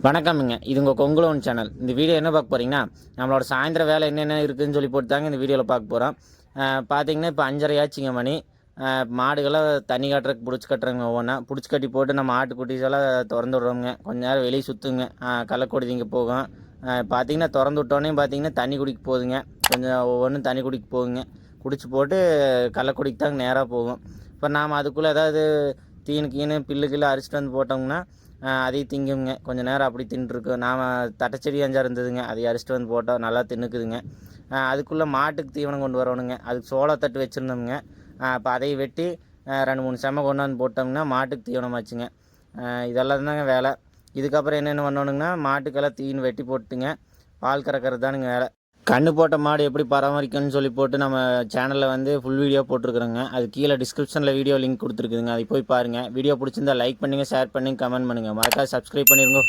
வணக்கம்ங்க. இது உங்கள் கொங்குலோன் சேனல். இந்த வீடியோ என்ன பார்க்க போகிறீங்கன்னா, நம்மளோட சாயந்தர வேலை என்னென்ன இருக்குதுன்னு சொல்லி போட்டு தாங்க இந்த வீடியோவில் பார்க்க போகிறோம். பார்த்தீங்கன்னா, இப்போ 5:30 ஆச்சுங்க மணி. மாடுகளை தண்ணி காட்டுறதுக்கு பிடிச்சி கட்டுறோங்க. ஒவ்வொன்றா பிடிச்சி கட்டி போட்டு நம்ம ஆட்டுக்குட்டிஸெல்லாம் திறந்து விட்றோங்க. கொஞ்ச நேரம் வெளியே சுற்றுங்க. கள்ளக்கொடி திங்க போகும். பார்த்தீங்கன்னா, திறந்து விட்டோன்னே பார்த்தீங்கன்னா தண்ணி குடிக்க போகுதுங்க. கொஞ்சம் ஒவ்வொன்றும் தண்ணி குடிக்க போகுங்க. குடிச்சு போட்டு கள்ளக்குடிக்கு தாங்க நேராக போகும். இப்போ நாம் அதுக்குள்ளே ஏதாவது தீனு பில்லு கில்லு அரிச்சிட்டு வந்து போட்டோம்னா அதையும் திங்குங்க. கொஞ்சம் நேரம் அப்படி தின்றுருக்கு. நாம் தட்டைச்செடி 5 இருந்ததுங்க, அதை அரிச்சிட்டு வந்து போட்டோம், நல்லா தின்னுக்குதுங்க. அதுக்குள்ளே மாட்டுக்கு தீவனம் கொண்டு வரணுங்க. அதுக்கு சோளத்தட்டு வச்சுருந்தோம்ங்க. இப்போ அதையும் வெட்டி 2-3 செம்ம கொண்டாந்து போட்டோம்னா மாட்டுக்கு தீவனம் ஆச்சுங்க. இதெல்லாம் தாங்க வேலை. இதுக்கப்புறம் என்னென்ன பண்ணணுங்கன்னா, மாட்டுக்கெல்லாம் தீனி வெட்டி போட்டுங்க பால் கறக்கிறது தானுங்க வேலை. கன்று போட்ட மாடு எப்படி பராமரிக்கணும்னு சொல்லி போட்டு நம்ம சேனலில் வந்து ஃபுல் வீடியோ போட்டிருக்குறோங்க. அது கீழே டிஸ்கிரிப்ஷனில் வீடியோ லிங்க் கொடுத்துருக்குதுங்க. அதை போய் பாருங்கள். வீடியோ பிடிச்சிருந்தா லைக் பண்ணுங்கள், ஷேர் பண்ணுங்கள், கமெண்ட் பண்ணுங்கள். மறக்காம சப்ஸ்கிரைப் பண்ணிடுங்க.